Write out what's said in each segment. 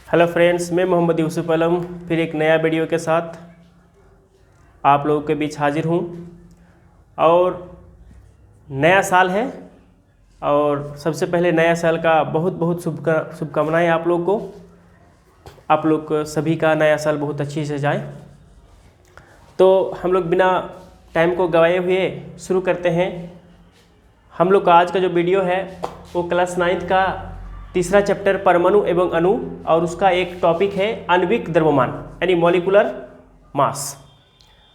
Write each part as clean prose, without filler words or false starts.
Hello friends, मैं मोहम्मद यूसुफ आलम फिर एक नया वीडियो के साथ आप लोगों के बीच हाजिर हूँ। और नया साल है और सबसे पहले नया साल का बहुत बहुत शुभकामनाएं आप लोग को। आप लोग सभी का नया साल बहुत अच्छी से जाए। तो हम लोग बिना टाइम को गवाए हुए शुरू करते हैं। हम लोग का आज का जो वीडियो है वो क्लास 9th का तीसरा चैप्टर परमाणु एवं अणु और उसका एक टॉपिक है आणविक द्रव्यमान यानी मॉलिक्यूलर मास।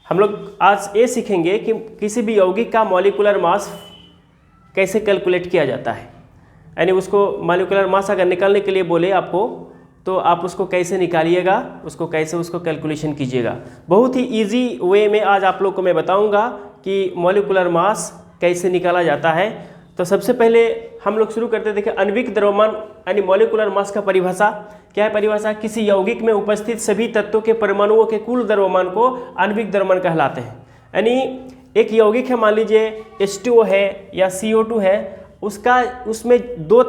हम लोग आज ये सीखेंगे कि किसी भी यौगिक का मॉलिक्यूलर मास कैसे कैलकुलेट किया जाता है, यानी उसको मॉलिक्यूलर मास अगर निकालने के लिए बोले आपको तो आप उसको कैसे निकालिएगा, उसको कैलकुलेशन कीजिएगा। बहुत ही इजी वे में आज आप लोग को मैं बताऊंगा कि मॉलिक्यूलर मास कैसे निकाला जाता है। तो सबसे पहले हम लोग शुरू करते हैं। देखिए, आणविक द्रव्यमान यानी मॉलिक्यूलर मास का परिभाषा क्या है? परिभाषा, किसी यौगिक में उपस्थित सभी तत्वों के परमाणुओं के कुल द्रव्यमान को आणविक द्रव्यमान कहलाते हैं। यानी एक यौगिक है, मान लीजिए H2O है या CO2 है, उसमें दो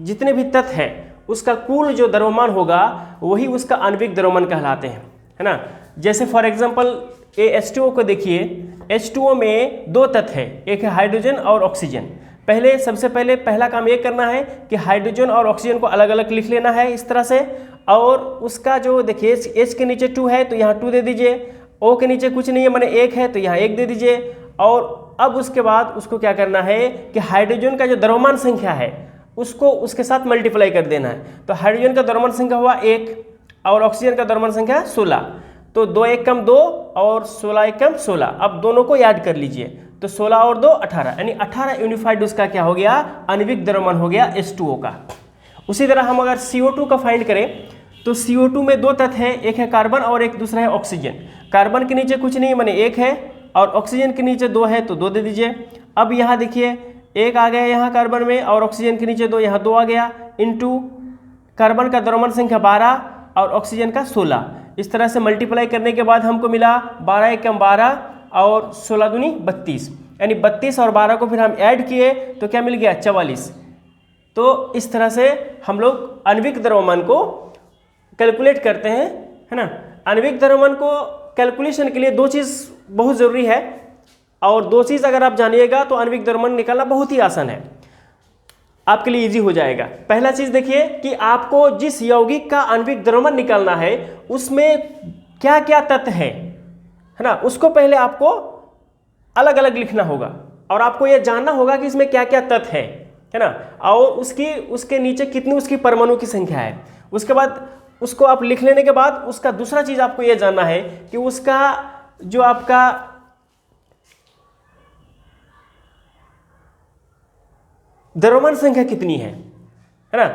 जितने भी तत्व हैं उसका कुल जो द्रव्यमान होगा वही उसका आणविक द्रव्यमान कहलाते हैं, है ना। जैसे फॉर एग्जांपल H2O को देखिए, H2O में दो तत्व है, एक है हाइड्रोजन और ऑक्सीजन। सबसे पहले पहला काम ये करना है कि हाइड्रोजन और ऑक्सीजन को अलग अलग लिख लेना है इस तरह से। और उसका जो देखिए H के नीचे 2 है तो यहाँ 2 दे दीजिए, O के नीचे कुछ नहीं है माने 1 है तो यहाँ 1 दे दीजिए। और अब उसके बाद उसको क्या करना है कि हाइड्रोजन का जो द्रव्यमान संख्या है उसको उसके साथ मल्टीप्लाई कर देना है। तो हाइड्रोजन का द्रव्यमान संख्या हुआ 1 और ऑक्सीजन का द्रव्यमान संख्या 16, तो 2 1 कम 2 और 16 1 कम 16। अब दोनों को ऐड कर लीजिए तो 16 और 2 18, यानी 18 यूनिफाइड उसका क्या हो गया, आणविक द्रव्यमान हो गया H2O का। उसी तरह हम अगर CO2 का फाइंड करें तो CO2 में दो तत्व हैं, एक है कार्बन और एक दूसरा है ऑक्सीजन। कार्बन के नीचे कुछ नहीं माने 1 है और ऑक्सीजन के नीचे 2 है तो 2 दे दीजिए। अब यहाँ देखिए 1 आ गया यहाँ कार्बन में और ऑक्सीजन के नीचे 2, यहाँ 2 आ गया, इंटू कार्बन का द्रव्यमान संख्या 12 और ऑक्सीजन का 16। इस तरह से मल्टीप्लाई करने के बाद हमको मिला 12 1 12 और 16 दूनी 32, यानी 32 और 12 को फिर हम ऐड किए तो क्या मिल गया 44। तो इस तरह से हम लोग आणविक द्रव्यमान को कैलकुलेट करते हैं, है ना। आणविक द्रव्यमान को कैलकुलेशन के लिए दो चीज़ बहुत ज़रूरी है, और दो चीज़ अगर आप जानिएगा तो आणविक द्रव्यमान निकालना बहुत ही आसान है, आपके लिए इजी हो जाएगा। पहला चीज़ देखिए कि आपको जिस यौगिक का आणविक द्रव्यमान निकालना है उसमें क्या क्या तत्व है ना, उसको पहले आपको अलग अलग लिखना होगा और आपको यह जानना होगा कि इसमें क्या क्या तत्व है ना, और उसके नीचे कितनी उसकी परमाणु की संख्या है। उसके बाद उसको आप लिख लेने के बाद उसका दूसरा चीज आपको यह जानना है कि उसका जो आपका द्रव्यमान संख्या कितनी है ना।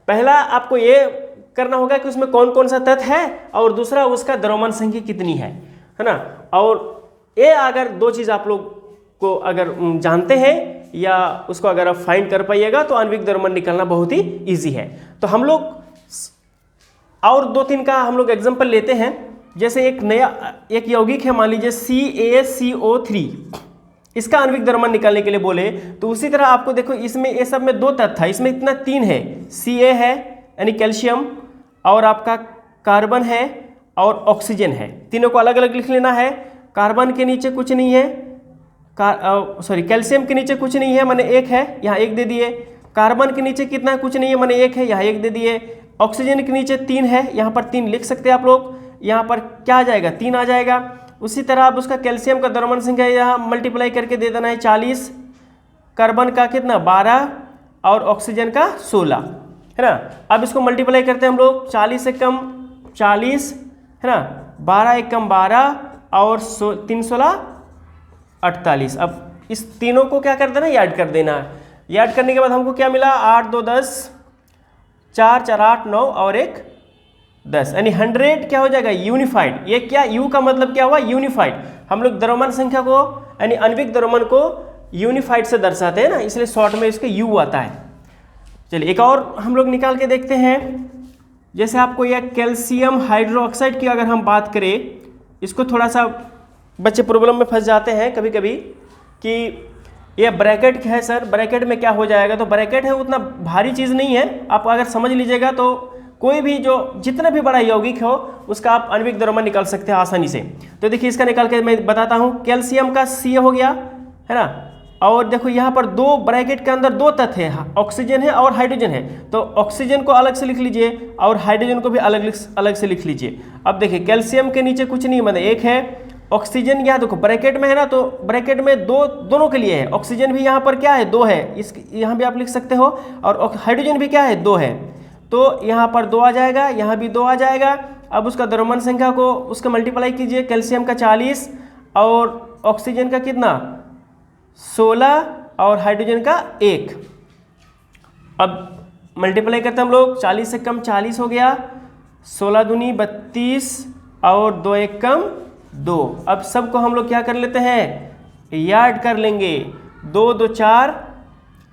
पहला आपको ये करना होगा कि उसमें कौन कौन सा तत्व है और दूसरा उसका द्रव्यमान संख्या कितनी है ना। और ये अगर दो चीज़ आप लोग को अगर जानते हैं या उसको अगर आप फाइंड कर पाइएगा तो आणविक द्रव्यमान निकालना बहुत ही इजी है। तो हम लोग और 2-3 का हम लोग एग्जांपल लेते हैं। जैसे एक यौगिक है, मान लीजिए CaCO3, इसका आणविक द्रव्यमान निकालने के लिए बोले तो उसी तरह आपको देखो इसमें ये सब में दो तत्व था, इसमें इतना 3 है, Ca है यानी कैल्शियम और आपका कार्बन है और ऑक्सीजन है। तीनों को अलग अलग लिख लेना है। कार्बन के नीचे कुछ नहीं है, कैल्शियम के नीचे कुछ नहीं है माने 1 है, यहाँ 1 दे दिए। कार्बन के नीचे कितना कुछ नहीं है माने 1 है, यहाँ 1 दे दिए। ऑक्सीजन के नीचे 3 है, यहाँ पर 3 लिख सकते हैं आप लोग, यहाँ पर क्या आ जाएगा 3 आ जाएगा। उसी तरह आप उसका कैल्शियम का द्रव्यमान संख्या यहाँ मल्टीप्लाई करके दे देना है 40, कार्बन का कितना 12 और ऑक्सीजन का 16, है ना। अब इसको मल्टीप्लाई करते हैं हम लोग, 40 से कम 40, है ना, 12 1 कम 12 और 3 16 48। अब इस तीनों को क्या कर देना, ऐड कर देना है। ऐड करने के बाद हमको क्या मिला, 8 2 10, 4 4 8 9 और 1 10, यानी 100 क्या हो जाएगा यूनिफाइड। ये क्या, यू का मतलब क्या हुआ, यूनिफाइड। हम लोग द्रव्यमान संख्या को यानी आणविक द्रव्यमान को यूनिफाइड से दर्शाते हैं ना, इसलिए शॉर्ट में इसके यू आता है। चलिए एक और हम लोग निकाल के देखते हैं। जैसे आपको यह कैल्शियम हाइड्रोक्साइड की अगर हम बात करें, इसको थोड़ा सा बच्चे प्रॉब्लम में फंस जाते हैं कभी कभी कि ये ब्रैकेट है सर, ब्रैकेट में क्या हो जाएगा। तो ब्रैकेट है उतना भारी चीज़ नहीं है, आप अगर समझ लीजिएगा तो कोई भी जो जितना भी बड़ा यौगिक हो उसका आप आणविक द्रव्यमान निकाल सकते हैं आसानी से। तो देखिए इसका निकाल के मैं बताता हूँ। कैल्शियम का सी हो गया, है ना, और देखो यहाँ पर दो ब्रैकेट के अंदर दो तत्व है, ऑक्सीजन है और हाइड्रोजन है। तो ऑक्सीजन को अलग से लिख लीजिए और हाइड्रोजन को भी अलग से लिख लीजिए। अब देखिए कैल्शियम के नीचे कुछ नहीं, मतलब एक है ऑक्सीजन, यहाँ देखो ब्रैकेट में है ना, तो ब्रैकेट में दोनों के लिए है। ऑक्सीजन भी यहाँ पर क्या है, 2 है, इस यहाँ भी आप लिख सकते हो, और हाइड्रोजन भी क्या है, 2 है। तो यहाँ पर 2 आ जाएगा, यहाँ भी 2 आ जाएगा। अब उसका द्रव्यमान संख्या को उसका मल्टीप्लाई कीजिए, कैल्शियम का 40 और ऑक्सीजन का कितना 16 और हाइड्रोजन का 1। अब मल्टीप्लाई करते हैं हम लोग, 40 से कम 40 हो गया, 16 दूनी 32 और 2 1 कम 2। अब सबको हम लोग क्या कर लेते हैं, याद कर लेंगे, 2 2 4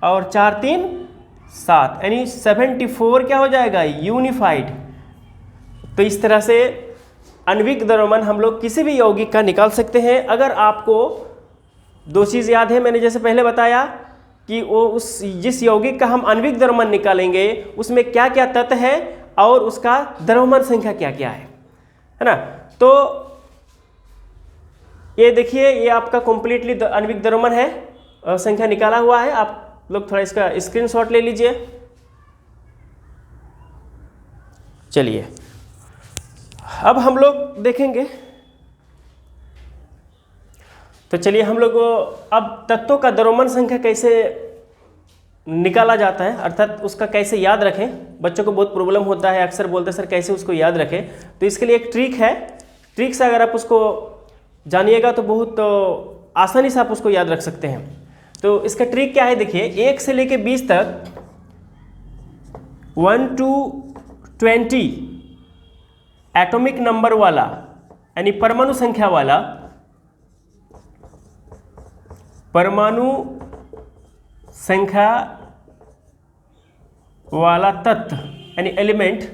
और 4 3 7, यानी 74 क्या हो जाएगा, यूनिफाइड। तो इस तरह से आणविक द्रव्यमान हम लोग किसी भी यौगिक का निकाल सकते हैं। अगर आपको 2 चीज़ याद है, मैंने जैसे पहले बताया कि वो उस जिस यौगिक का हम आणविक द्रव्यमान निकालेंगे उसमें क्या क्या तत्व है और उसका द्रव्यमान संख्या क्या क्या है ना। तो ये देखिए, ये आपका कंप्लीटली आणविक द्रव्यमान है, संख्या निकाला हुआ है। आप लोग थोड़ा इसका स्क्रीनशॉट ले लीजिए। चलिए अब हम लोग देखेंगे, तो चलिए हम लोग अब तत्वों का द्रव्यमान संख्या कैसे निकाला जाता है, अर्थात उसका कैसे याद रखें। बच्चों को बहुत प्रॉब्लम होता है, अक्सर बोलते हैं सर कैसे उसको याद रखें। तो इसके लिए एक ट्रिक है, ट्रिक से अगर आप उसको जानिएगा तो बहुत आसानी से आप उसको याद रख सकते हैं। तो इसका ट्रिक क्या है, देखिए 1 से लेके 20 तक 1 to 20 एटॉमिक नंबर वाला, यानी परमाणु संख्या वाला, परमाणु संख्या वाला तत्व यानी एलिमेंट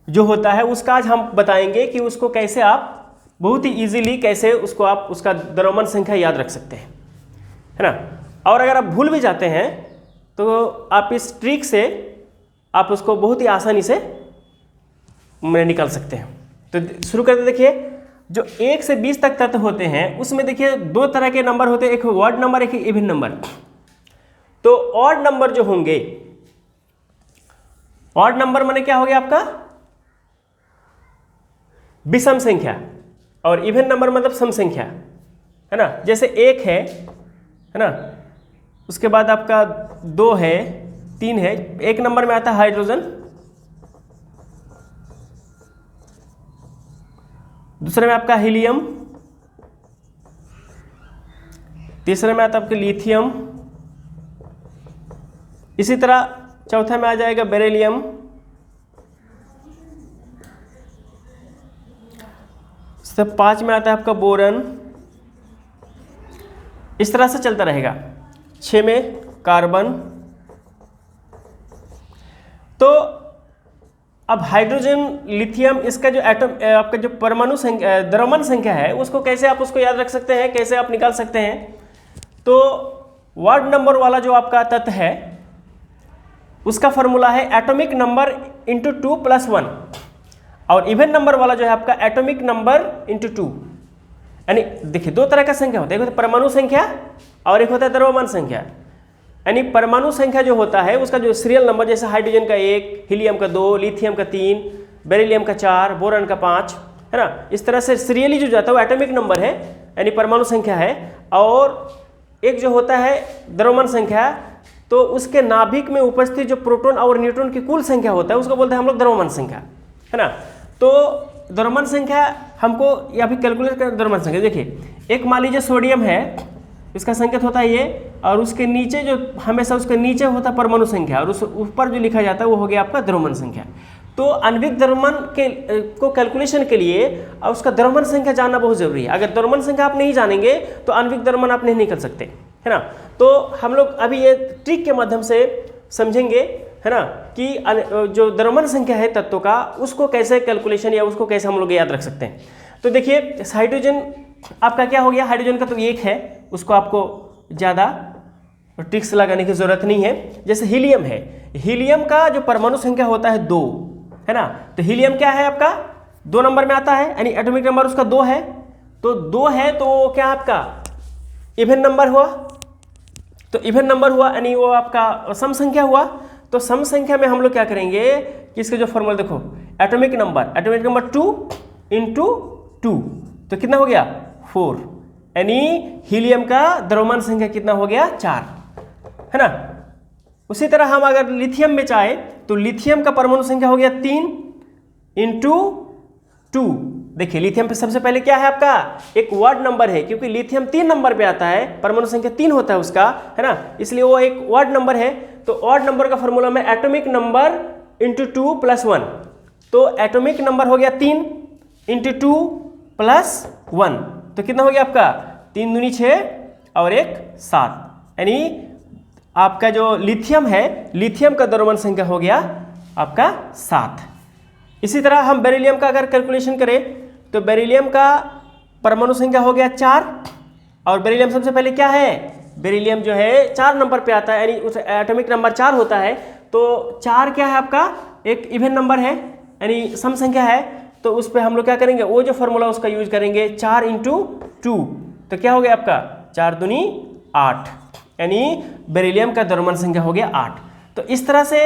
जो होता है उसका आज हम बताएंगे कि उसको कैसे आप बहुत ही इजीली कैसे उसको आप उसका द्रव्यमान संख्या याद रख सकते हैं, है ना। और अगर आप भूल भी जाते हैं तो आप इस ट्रिक से आप उसको बहुत ही आसानी से निकाल सकते हैं। तो शुरू करते, देखिए जो 1 से 20 तक तत्व होते हैं उसमें देखिए 2 तरह के नंबर होते हैं, एक ऑड नंबर, एक इवन नंबर। तो ऑड नंबर जो होंगे, ऑड नंबर माने क्या हो गया आपका विषम संख्या, और इवन नंबर मतलब सम संख्या, है ना। जैसे 1 है ना, उसके बाद आपका 2 है, 3 है, 1 नंबर में आता है हाइड्रोजन, दूसरे में आपका हीलियम, तीसरे में आता है आपका लिथियम, इसी तरह चौथा में आ जाएगा बेरिलियम, सब 5 में आता है आपका बोरन, इस तरह से चलता रहेगा। 6 में कार्बन। तो अब हाइड्रोजन, लिथियम, इसका जो एटम आपका जो परमाणु संख्या द्रव्यमान संख्या है उसको कैसे आप उसको याद रख सकते हैं, कैसे आप निकाल सकते हैं। तो वार्ड नंबर वाला जो आपका तत्व है उसका फॉर्मूला है एटॉमिक नंबर इंटू 2 + 1, और इवन नंबर वाला जो है आपका एटॉमिक नंबर इंटू 2। यानी देखिए 2 तरह का संख्या होता है, एक होता है परमाणु संख्या और एक होता है द्रव्यमान संख्या। यानी परमाणु संख्या जो होता है उसका जो सीरियल नंबर, जैसे हाइड्रोजन का 1, हीलियम का 2, लिथियम का 3, बेरिलियम का 4, बोरॉन का 5, है ना। इस तरह से सीरियली जो जाता है वो एटॉमिक नंबर है, यानी परमाणु संख्या है। और एक जो होता है द्रव्यमान संख्या, तो उसके नाभिक में उपस्थित जो प्रोटॉन और न्यूट्रॉन की कुल संख्या होता है उसको बोलते हैं हम लोग द्रव्यमान संख्या, है ना। तो द्रव्यमान संख्या हमको या फिर कैलकुलेट कर द्रव्यमान संख्या, देखिए एक मान लीजिए सोडियम है, इसका संकेत होता है ये, और उसके नीचे जो हमेशा उसके नीचे होता है परमाणु संख्या, और उस ऊपर जो लिखा जाता है वो हो गया आपका द्रव्यमान संख्या। तो आणविक द्रव्यमान के को कैलकुलेशन के लिए उसका द्रव्यमान संख्या जानना बहुत जरूरी है। अगर द्रव्यमान संख्या आप नहीं जानेंगे तो आणविक द्रव्यमान आप नहीं निकल सकते, है ना। तो हम लोग अभी ये ट्रिक के माध्यम से समझेंगे, है ना, कि जो द्रव्यमान संख्या है तत्व का उसको कैसे कैलकुलेशन या उसको कैसे हम लोग याद रख सकते हैं। तो देखिए हाइड्रोजन आपका क्या हो गया, हाइड्रोजन का तो 1 है, उसको आपको ज़्यादा ट्रिक्स लगाने की ज़रूरत नहीं है। जैसे हीलियम है, हीलियम का जो परमाणु संख्या होता है 2, है ना। तो हीलियम क्या है आपका 2 नंबर में आता है, यानी एटॉमिक नंबर उसका 2 है। तो 2 है तो क्या आपका इवन नंबर हुआ, तो इवन नंबर हुआ यानी वो आपका सम संख्या हुआ। तो सम संख्या में हम लोग क्या करेंगे कि इसका जो फॉर्मूला देखो, एटॉमिक नंबर 2 इंटू 2, तो कितना हो गया 4, यानी हीलियम का द्रव्यमान संख्या कितना हो गया 4, है ना। उसी तरह हम अगर लिथियम में चाहे तो लिथियम का परमाणु संख्या हो गया 3 इंटू 2। देखिए लिथियम पे सबसे पहले क्या है आपका एक वर्ड नंबर है, क्योंकि लिथियम 3 नंबर पे आता है, परमाणु संख्या 3 होता है उसका, है ना, इसलिए वो एक वर्ड नंबर है। तो वर्ड नंबर का फॉर्मूला में एटॉमिक नंबर इंटू 2 प्लस 1, तो एटॉमिक नंबर हो गया 3 इंटू 2 प्लस 1, तो कितना हो गया आपका 3 दूनी 6 और 1 7, यानी आपका जो लिथियम है, लिथियम का द्रव्यमान संख्या हो गया आपका 7। इसी तरह हम बेरिलियम का अगर कैलकुलेशन करें तो बेरिलियम का परमाणु संख्या हो गया 4, और बेरिलियम सबसे पहले क्या है, बेरिलियम जो है 4 नंबर पे आता है, यानी उस एटॉमिक नंबर 4 होता है। तो 4 क्या है आपका एक इवन नंबर है, यानी सम संख्या है। तो उस पर हम लोग क्या करेंगे, वो जो फॉर्मूला उसका यूज करेंगे 4 इंटू 2, तो क्या हो गया आपका 4 दूनी 8, यानी बेरिलियम का द्रव्यमान संख्या हो गया 8। तो इस तरह से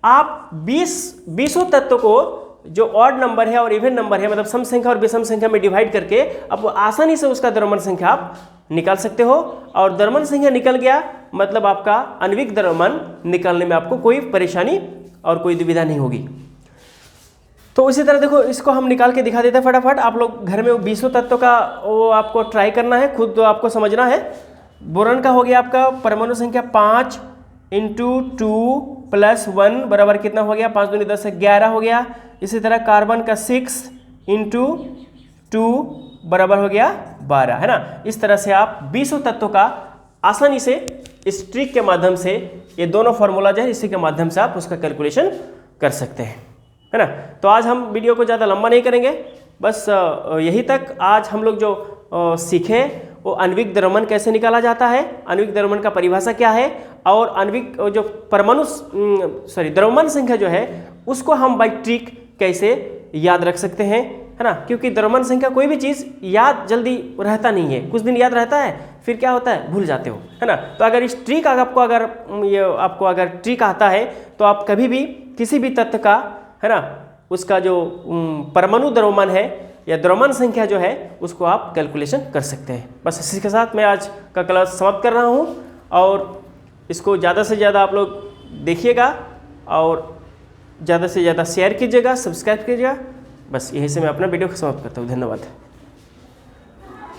आप 20 तत्वों को जो ऑड नंबर है और इवन नंबर है, मतलब सम संख्या और विषम संख्या में डिवाइड करके आप आसानी से उसका द्रव्यमान संख्या आप निकाल सकते हो। और द्रव्यमान संख्या निकल गया मतलब आपका आणविक द्रव्यमान निकालने में आपको कोई परेशानी और कोई दुविधा नहीं होगी। तो इसी तरह देखो इसको हम निकाल के दिखा देते हैं फटाफट। आप लोग घर में 20 तत्वों का वो आपको ट्राई करना है, खुद आपको समझना है। बोरॉन का हो गया आपका परमाणु संख्या 5 इंटू 2 प्लस 1 बराबर कितना हो गया 5 दूनी 10 11 हो गया। इसी तरह कार्बन का 6 इंटू 2 बराबर हो गया 12, है ना। इस तरह से आप 20 तत्वों का आसानी से इस ट्रिक के माध्यम से, ये दोनों फार्मूला जो है इसी के माध्यम से आप उसका कैलकुलेशन कर सकते हैं, है ना। तो आज हम वीडियो को ज़्यादा लंबा नहीं करेंगे, बस यही तक आज हम लोग जो सीखे वो आणविक द्रव्यमान कैसे निकाला जाता है, आणविक द्रव्यमान का परिभाषा क्या है, और आणविक जो परमाणु द्रव्यमान संख्या जो है उसको हम बाय ट्रिक कैसे याद रख सकते हैं, है ना। क्योंकि द्रव्यमान संख्या कोई भी चीज़ याद जल्दी रहता नहीं है, कुछ दिन याद रहता है फिर क्या होता है भूल जाते हो, है ना। तो अगर इस ट्रिक आपको अगर ट्रिक आता है तो आप कभी भी किसी भी तत्व का, है ना, उसका जो परमाणु द्रव्यमान है या द्रव्यमान संख्या जो है उसको आप कैलकुलेशन कर सकते हैं। बस इसी के साथ मैं आज का क्लास समाप्त कर रहा हूँ, और इसको ज़्यादा से ज़्यादा आप लोग देखिएगा और ज़्यादा से ज़्यादा शेयर कीजिएगा, सब्सक्राइब कीजिएगा। बस यहीं से मैं अपना वीडियो को समाप्त करता हूँ। धन्यवाद।